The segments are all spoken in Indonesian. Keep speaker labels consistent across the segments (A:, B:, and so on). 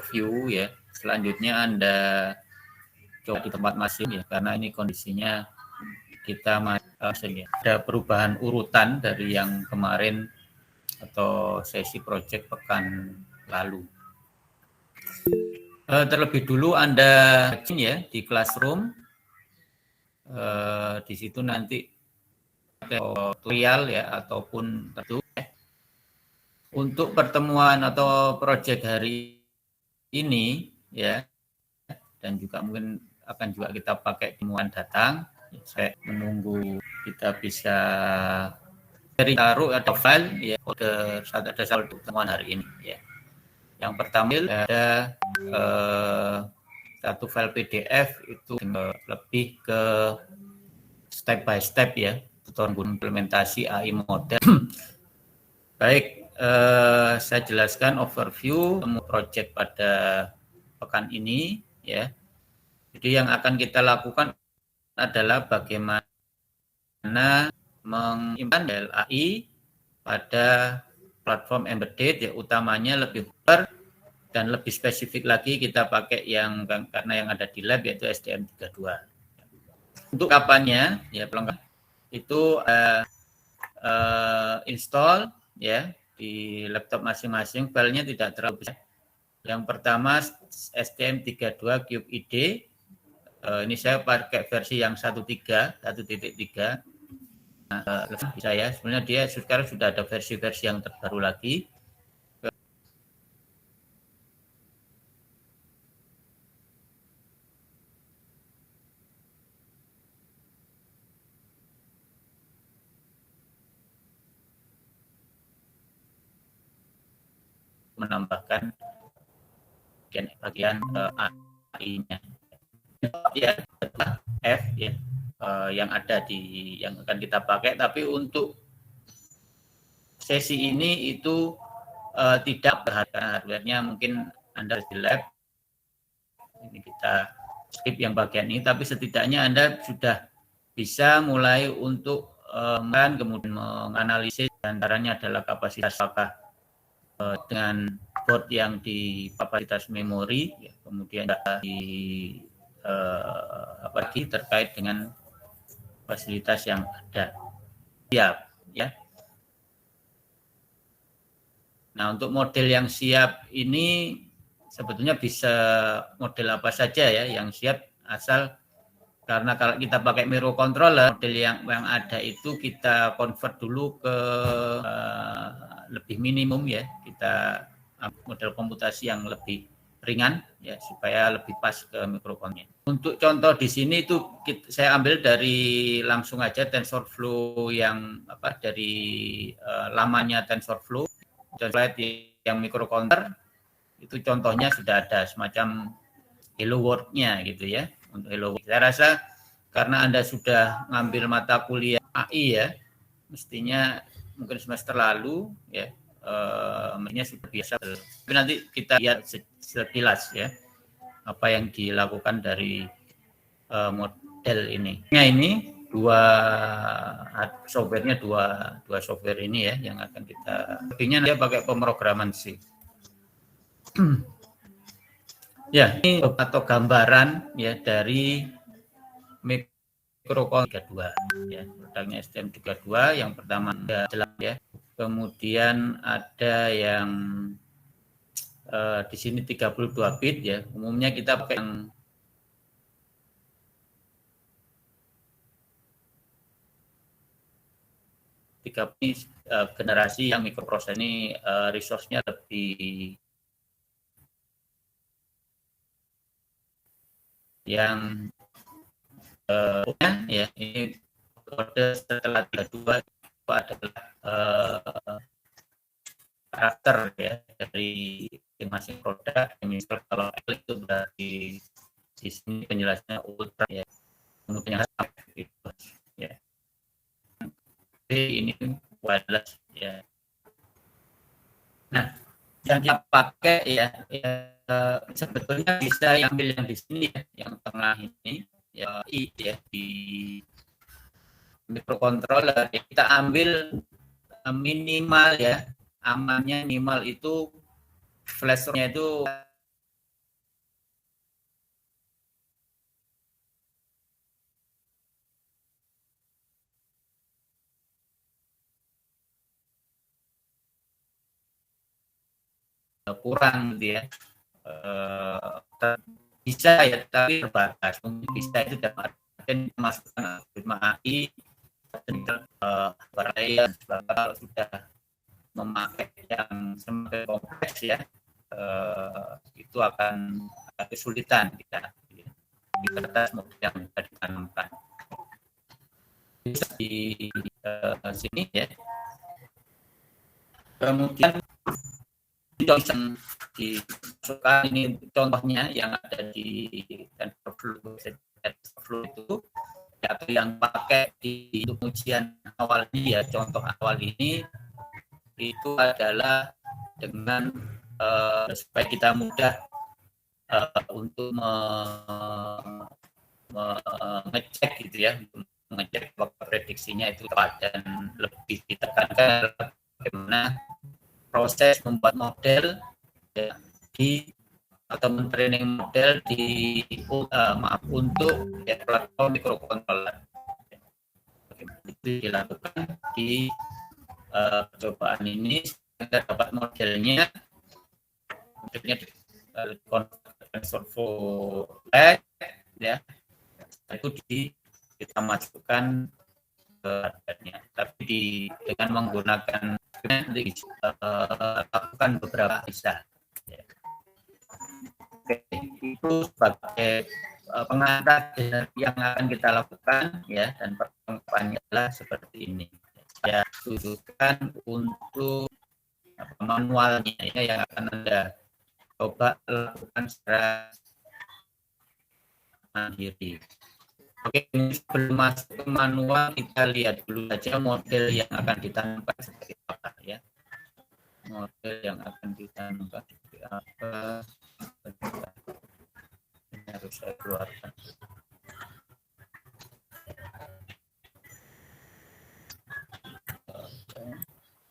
A: view ya. Selanjutnya Anda coba di tempat masing ya, karena ini kondisinya kita masih ada perubahan urutan dari yang kemarin atau sesi project pekan lalu. Terlebih dulu Anda ya di Classroom, di situ nanti tutorial ya ataupun tentu untuk pertemuan atau project hari ini ya, dan juga mungkin akan juga kita pakai pertemuan datang. Saya menunggu kita bisa taruh atau file ya, kode saat ada saldo pertemuan hari ini ya. Yang pertama ada satu file PDF itu lebih ke step by step ya, tutorial implementasi AI model. Baik, saya jelaskan overview project pada pekan ini ya. Jadi yang akan kita lakukan adalah bagaimana mengimplementasi AI pada platform embedded ya, utamanya lebih besar dan lebih spesifik lagi kita pakai yang karena yang ada di lab yaitu STM32. Untuk kapannya ya pelengkap itu install ya di laptop masing-masing, filenya tidak terlalu besar. Yang pertama STM32 Cube ID. Ini saya pakai versi yang 1.3. Nah, saya sebenarnya dia sekarang sudah ada versi-versi yang terbaru lagi. Menambahkan bagian AI-nya ya, F ya, yang ada di yang akan kita pakai. Tapi untuk sesi ini itu tidak berharga hardware-nya, mungkin Anda di lab ini kita skip yang bagian ini, tapi setidaknya Anda sudah bisa mulai untuk kemudian menganalisis, antaranya adalah kapasitas apakah dengan board yang di kapasitas memori ya, kemudian di apalagi terkait dengan fasilitas yang ada siap ya. Nah, untuk model yang siap ini sebetulnya bisa model apa saja ya yang siap, asal karena kalau kita pakai microcontroller, model yang ada itu kita convert dulu ke lebih minimum ya, kita model komputasi yang lebih ringan ya supaya lebih pas ke microcontroller. Untuk contoh di sini itu saya ambil dari langsung aja TensorFlow yang dari lamanya TensorFlow, yang microcontroller itu contohnya sudah ada semacam Hello World-nya gitu ya. Untuk Hello World, saya rasa karena Anda sudah ngambil mata kuliah AI ya, mestinya mungkin semester lalu ya, mestinya sudah biasa. Tapi nanti kita lihat sekilas ya apa yang dilakukan dari model ini. Nah, ini dua softwarenya, dua software ini ya yang akan kita, lebihnya dia pakai pemrograman C. Ya, ini atau gambaran ya dari microcontroller 32 ya, produknya STM32. Yang pertama ada ya, kemudian ada yang di sini 32 bit ya. Umumnya kita pakai yang generasi yang microprocessor ini resource-nya lebih yang ya, ini kode setelah 32 itu adalah karakter ya dari masing-masing produk. Misal kalau L itu berarti di sini penjelasannya ultra ya, kemudian itu ya. Ini wireless ya. Nah, yang kita pakai ya, sebetulnya bisa yang ambil yang di sini ya, yang tengah ini ya, ya di microcontroller ya, kita ambil minimal ya, amannya minimal itu flashnya itu kurang gitu ya. Bisa ya, tapi terbatas. Mungkin bisa itu dapat masukkan algoritma AI varian kalau sudah memakai yang semakin kompleks ya, itu akan kesulitan kita di batas model yang bisa ditanamkan. Bisa di sini ya. Kemudian bisa dimasukkan, ini contohnya yang ada di TensorFlow itu, atau yang pakai di ujian awal ini ya, contoh awal ini itu adalah dengan supaya kita mudah untuk mengecek gitu ya, mengecek bahwa prediksinya itu tepat, dan lebih ditekankan bagaimana proses membuat model ya, atau men-training model di untuk ya, platform microcontroller. Itu dilakukan di percobaan ini kita dapat modelnya di TensorFlow ya, itu kita masukkan ke hardware-nya, tapi dengan menggunakan lakukan beberapa bisa. Ya. Oke, itu sebagai pengantar yang akan kita lakukan ya, dan perkembangannya adalah seperti ini. Saya tunjukkan untuk manualnya ya, yang akan Anda coba lakukan secara mandiri. Oke, sebelum masuk ke manual, kita lihat dulu saja model yang akan ditanamkan seperti apa ya. Model yang akan ditanamkan seperti apa. Ini harus saya keluarkan.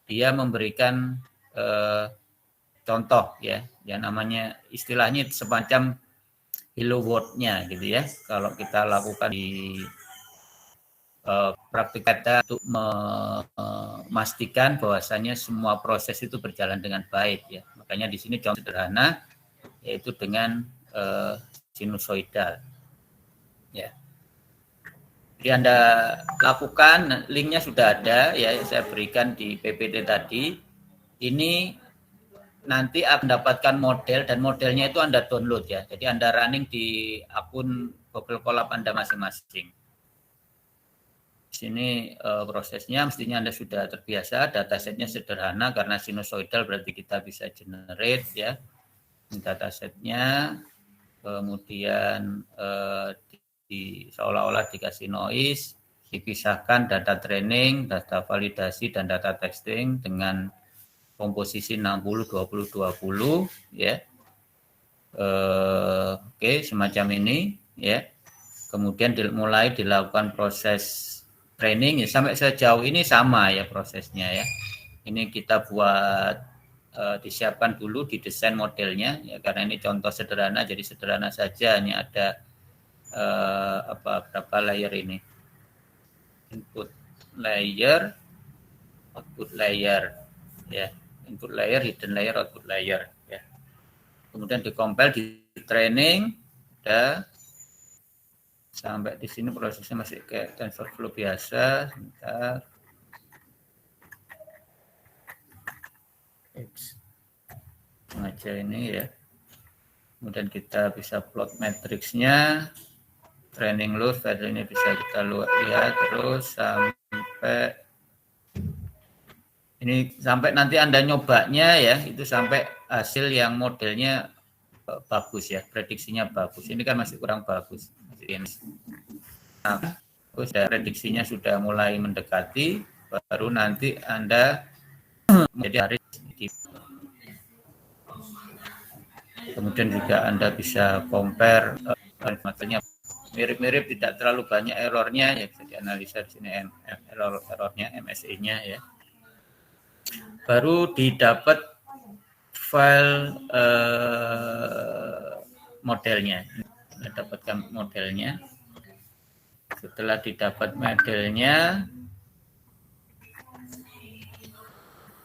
A: Dia memberikan contoh ya, yang namanya istilahnya semacam hello world-nya gitu ya. Kalau kita lakukan di praktik kita untuk memastikan bahwasanya semua proses itu berjalan dengan baik ya. Makanya di sini contoh sederhana yaitu dengan sinusoidal. Ya. Jadi Anda lakukan, linknya sudah ada ya, saya berikan di PPT tadi. Ini nanti akan mendapatkan model, dan modelnya itu Anda download ya. Jadi Anda running di akun Google Colab Anda masing-masing. Di sini prosesnya mestinya Anda sudah terbiasa, datasetnya sederhana karena sinusoidal berarti kita bisa generate ya datasetnya, kemudian seolah-olah dikasih noise, dipisahkan data training, data validasi, dan data testing dengan komposisi 60 20 20 ya. Oke, semacam ini ya. Kemudian mulai dilakukan proses training ya, sampai sejauh ini sama ya prosesnya ya. Ini kita buat disiapkan dulu, didesain modelnya ya, karena ini contoh sederhana, jadi sederhana saja. Ini ada berapa layer ini? Input layer, output layer ya. Input layer, hidden layer, output layer ya. Kemudian dikompil, di training, udah sampai di sini prosesnya masih kayak TensorFlow biasa. Sebentar. Sengaja ini ya. Kemudian kita bisa plot matriksnya, training load, ini bisa kita lihat terus sampai ini, sampai nanti Anda nyobanya ya, itu sampai hasil yang modelnya bagus ya, prediksinya bagus. Ini kan masih kurang bagus. Nah, terus prediksinya sudah mulai mendekati, baru nanti Anda menjadi hari. Kemudian juga Anda bisa compare materinya mirip-mirip, tidak terlalu banyak errornya ya, bisa dianalisa di sini errornya, MSE-nya ya. Baru didapat file modelnya, dapatkan modelnya. Setelah didapat modelnya,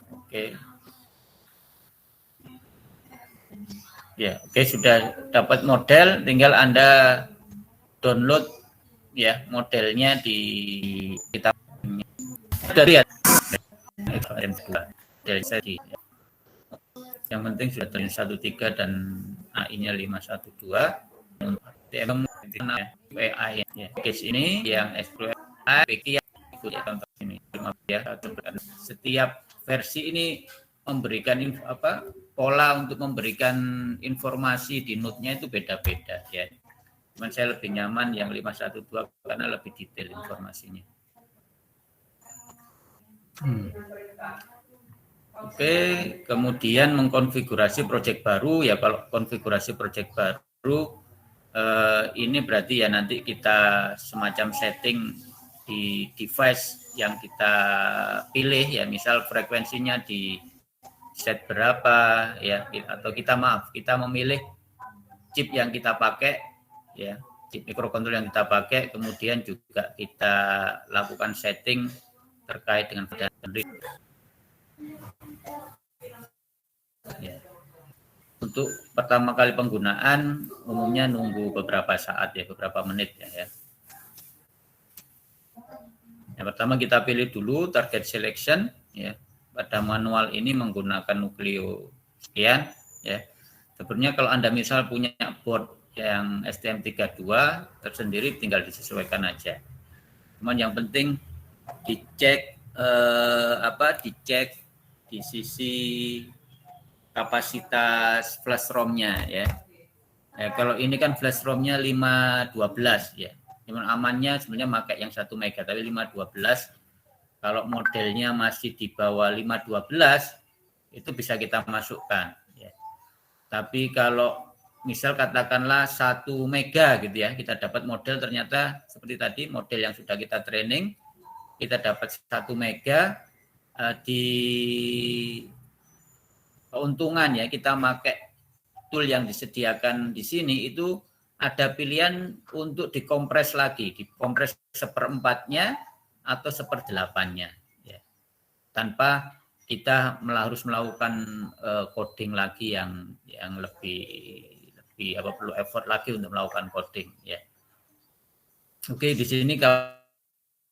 A: oke. Ya, oke, sudah dapat model, tinggal Anda download ya modelnya di kita sudah lihat dari sesi. Yang penting sudah dari 13 dan AI-nya 512. TM WA ya. Case ini yang explore PK yang ikut ya contoh ini. Setiap versi ini memberikan pola untuk memberikan informasi di node-nya itu beda-beda ya. Cuman saya lebih nyaman yang 512 karena lebih detail informasinya. Oke, kemudian mengkonfigurasi project baru ya. Kalau konfigurasi project baru ini berarti ya nanti kita semacam setting di device yang kita pilih ya, misal frekuensinya di set berapa ya, atau kita memilih chip yang kita pakai ya, chip microcontroller yang kita pakai, kemudian juga kita lakukan setting terkait dengan ya. Untuk pertama kali penggunaan umumnya nunggu beberapa saat ya, beberapa menit ya. Yang pertama kita pilih dulu target selection ya. Pada manual ini menggunakan nukleo sekian ya. Sebenarnya kalau Anda misal punya board yang STM32 tersendiri tinggal disesuaikan aja. Cuman yang penting dicek dicek di sisi kapasitas flash ROM-nya ya. Kalau ini kan flash ROM-nya 512 ya. Cuman amannya sebenarnya pakai yang 1 mega, tapi 512. Kalau modelnya masih di bawah 512 itu bisa kita masukkan ya. Tapi kalau misal katakanlah 1 mega gitu ya, kita dapat model ternyata seperti tadi model yang sudah kita training, kita dapat 1 mega di keuntungan ya, kita pakai tool yang disediakan di sini itu ada pilihan untuk dikompres lagi, dikompres 1/4-nya atau 1/8-nya ya. Tanpa kita harus melakukan coding lagi yang lebih perlu effort lagi untuk melakukan coding ya. Oke, di sini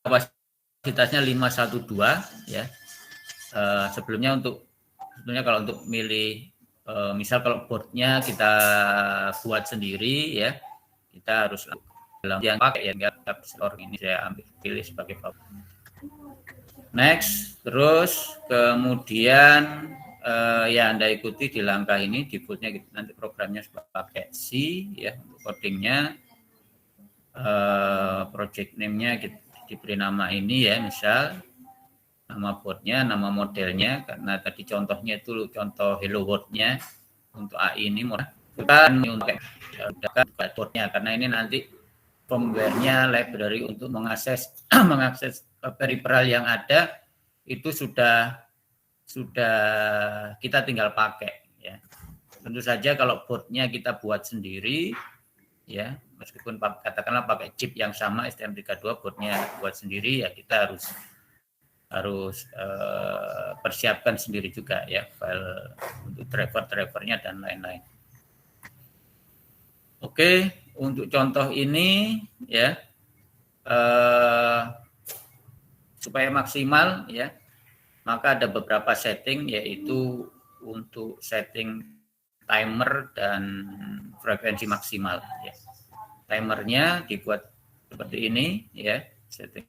A: kapasitasnya 512 ya. Sebelumnya kalau untuk milih misal kalau boardnya kita buat sendiri ya, kita harus yang pakai ya, ini saya pilih sebagai favorit. Next, terus kemudian ya Anda ikuti di langkah ini, defaultnya nanti programnya pakai C ya untuk codingnya. Project name-nya diberi nama ini ya, misal nama boardnya, nama modelnya, karena tadi contohnya itu contoh Hello World-nya. Untuk AI ini bukan untuk boardnya, karena ini nanti firmware-nya library untuk mengakses peripheral yang ada itu sudah kita tinggal pakai ya. Tentu saja kalau boardnya kita buat sendiri ya, meskipun katakanlah pakai chip yang sama STM32, boardnya buat sendiri ya, kita harus persiapkan sendiri juga ya, file untuk drivernya dan lain-lain. Oke, untuk contoh ini ya supaya maksimal ya, maka ada beberapa setting, yaitu untuk setting timer dan frekuensi maksimal ya. Timernya dibuat seperti ini ya, setting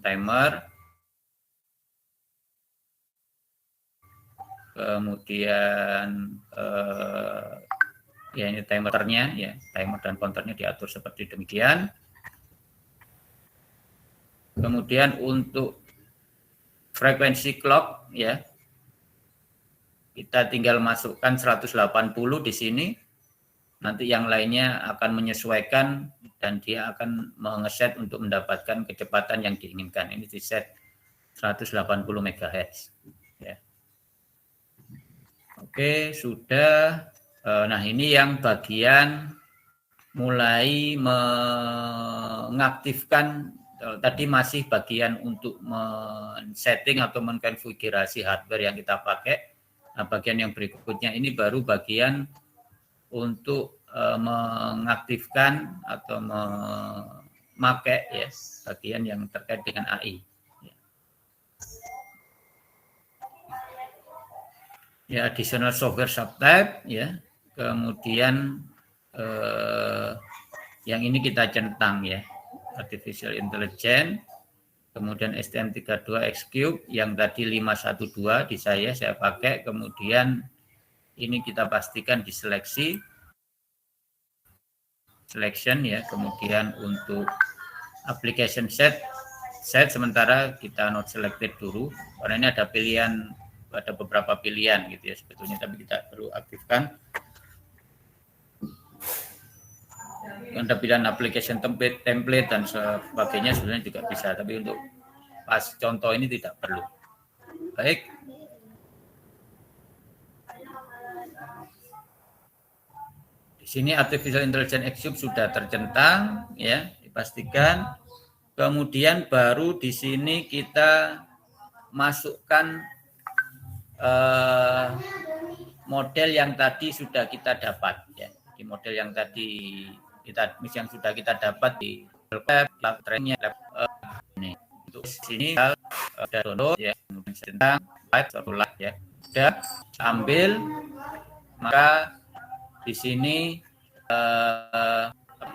A: timer, kemudian ya ini timernya ya, timer dan counternya diatur seperti demikian. Kemudian untuk frekuensi clock ya, kita tinggal masukkan 180 di sini. Nanti yang lainnya akan menyesuaikan dan dia akan mengeset untuk mendapatkan kecepatan yang diinginkan. Ini di set 180 MHz ya. Oke, sudah. Nah, ini yang bagian mulai mengaktifkan. Tadi masih bagian untuk men-setting atau mengkonfigurasi hardware yang kita pakai. Nah, bagian yang berikutnya ini baru bagian untuk mengaktifkan atau memakai ya bagian yang terkait dengan AI. Ya, additional software subtype ya. Kemudian yang ini kita centang ya, artificial intelligence. Kemudian STM32X-Cube yang tadi 512 di saya pakai. Kemudian ini kita pastikan diseleksi selection ya. Kemudian untuk application set sementara kita not selected dulu karena ini ada beberapa pilihan gitu ya sebetulnya, tapi kita perlu aktifkan. Ada pilihan application template dan sebagainya sebenarnya juga bisa, tapi untuk pas contoh ini tidak perlu. Baik. Di sini artificial intelligence X-Cube sudah tercentang ya, dipastikan. Kemudian baru di sini kita masukkan model yang tadi sudah kita dapat ya. Di model yang tadi yang sudah kita dapat di lab trainnya ini. Untuk sini ada download ya, kemudian tentang live ya. Sudah ambil, maka di sini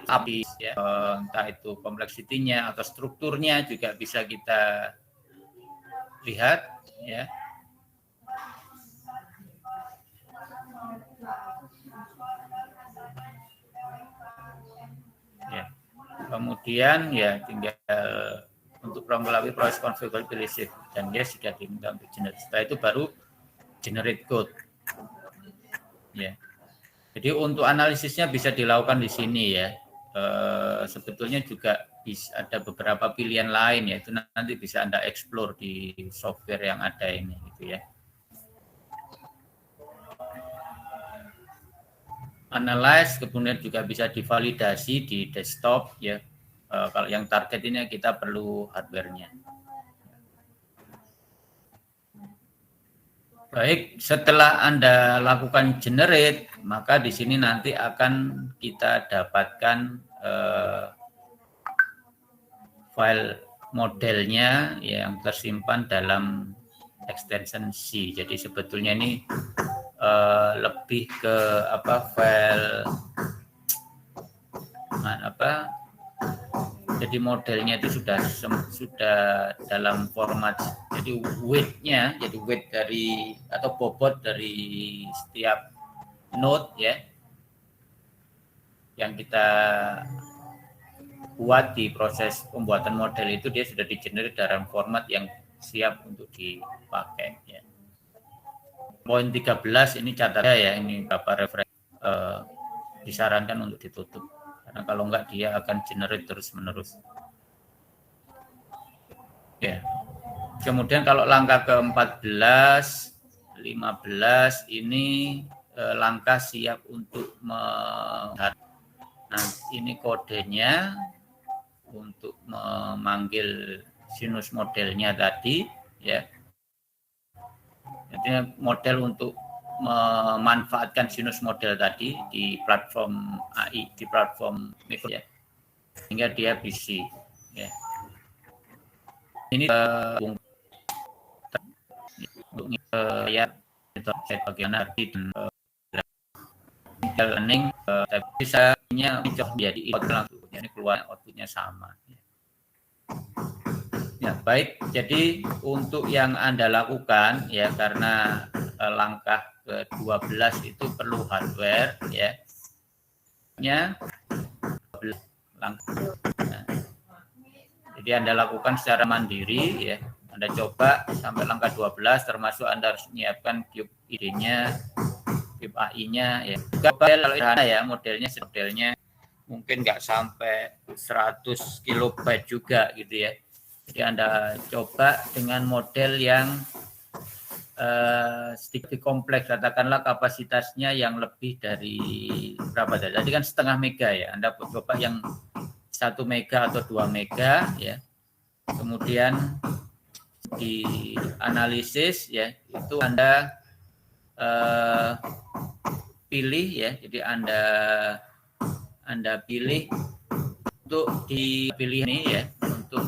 A: habis ya, entah itu kompleksitinya atau strukturnya juga bisa kita lihat ya. Ya. Kemudian ya tinggal untuk melalui proses configurability dan dia sudah diminta untuk generate. Setelah itu baru generate code. Ya. Jadi untuk analisisnya bisa dilakukan di sini ya. Sebetulnya juga bisa ada beberapa pilihan lain ya. Itu nanti bisa Anda explore di software yang ada ini gitu ya. Analyze kemudian juga bisa divalidasi di desktop ya. Kalau yang target ini kita perlu hardware-nya. Baik, setelah Anda lakukan generate, maka di sini nanti akan kita dapatkan file modelnya yang tersimpan dalam extension C. Jadi sebetulnya ini lebih ke file jadi modelnya itu sudah dalam format, jadi weight dari atau bobot dari setiap node ya yang kita buat di proses pembuatan model itu, dia sudah di-generate dalam format yang siap untuk dipakai ya. Poin 13 ini catatnya ya, ini berapa referensi disarankan untuk ditutup karena kalau enggak dia akan generate terus-menerus. Ya. Kemudian kalau langkah ke-14, 15 ini langkah siap untuk nah, ini kodenya untuk memanggil sinus modelnya tadi ya. Jadi model untuk memanfaatkan sinus model tadi di platform AI, di platform mikro ya, sehingga dia bisa ya. Ini untuk ya bagaimana learning bisa menjadi input langsung, jadi keluar outputnya sama. Ya, baik. Jadi untuk yang Anda lakukan ya, karena langkah ke-12 itu perlu hardware ya. Jadi Anda lakukan secara mandiri ya. Anda coba sampai langkah 12 termasuk Anda harus menyiapkan cube ID-nya, cube AI-nya ya. Kalau ya modelnya mungkin nggak sampai 100 kilobyte juga gitu ya. Jadi Anda coba dengan model yang sedikit kompleks, katakanlah kapasitasnya yang lebih dari berapa tadi? Tadi kan setengah mega ya. Anda coba yang 1 mega atau 2 mega ya. Kemudian di analisis ya, itu Anda pilih ya. Jadi Anda pilih untuk dipilih ini ya, untuk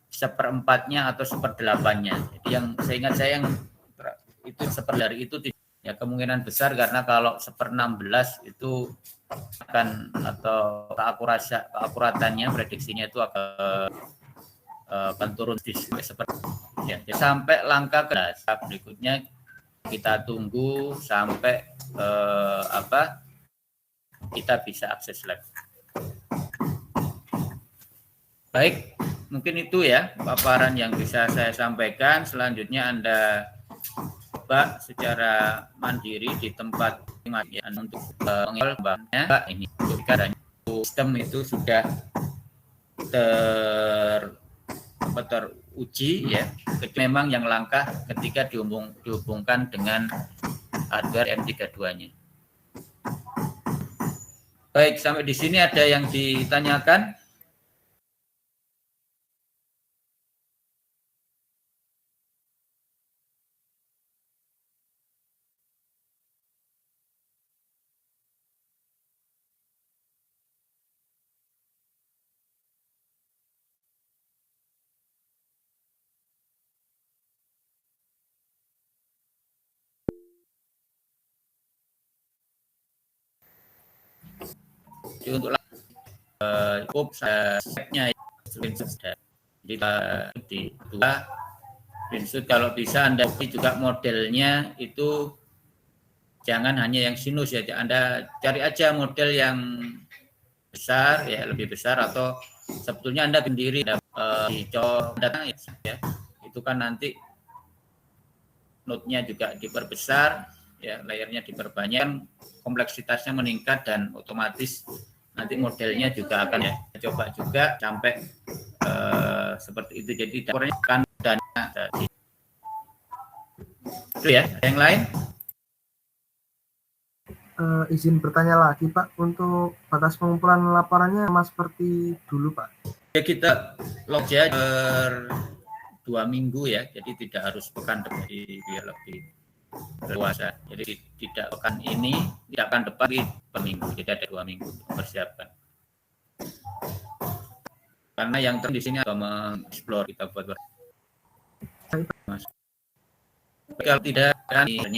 A: seperempatnya atau seperdelapannya. Jadi yang saya ingat saya yang itu dari itu ya kemungkinan besar, karena kalau 1/16 itu akan, atau keakuratannya, prediksinya itu akan turun seperti ya. Sampai langkah berikutnya kita tunggu sampai kita bisa akses lab. Baik, mungkin itu ya paparan yang bisa saya sampaikan. Selanjutnya Anda coba secara mandiri di tempat untuk mengembangnya ini sistem itu sudah teruji ya. Memang yang langka ketika dihubungkan dengan hardware M32-nya. Baik, sampai di sini ada yang ditanyakan? Jadi untuk cukup setnya di dua screenshot. Kalau bisa Anda juga modelnya itu jangan hanya yang sinus ya, Anda cari aja model yang besar ya, lebih besar, atau sebetulnya Anda sendiri di data ya, itu kan nanti node-nya juga diperbesar ya, layernya diperbanyak, kompleksitasnya meningkat, dan otomatis nanti modelnya juga akan ya coba juga sampai seperti itu. Jadi dapurnya kan dan itu ya. Yang lain?
B: Izin bertanya lagi Pak, untuk batas pengumpulan laporannya sama seperti dulu Pak?
A: Ya, kita logja per 2 minggu ya, jadi tidak harus pekan depan, biar lebih berluasa. Jadi tidak pekan ini, tidak akan depan per minggu, jadi ada 2 minggu untuk mempersiapkan. Karena yang di sini atau mengeksplor kita buat kalau tidak kan yang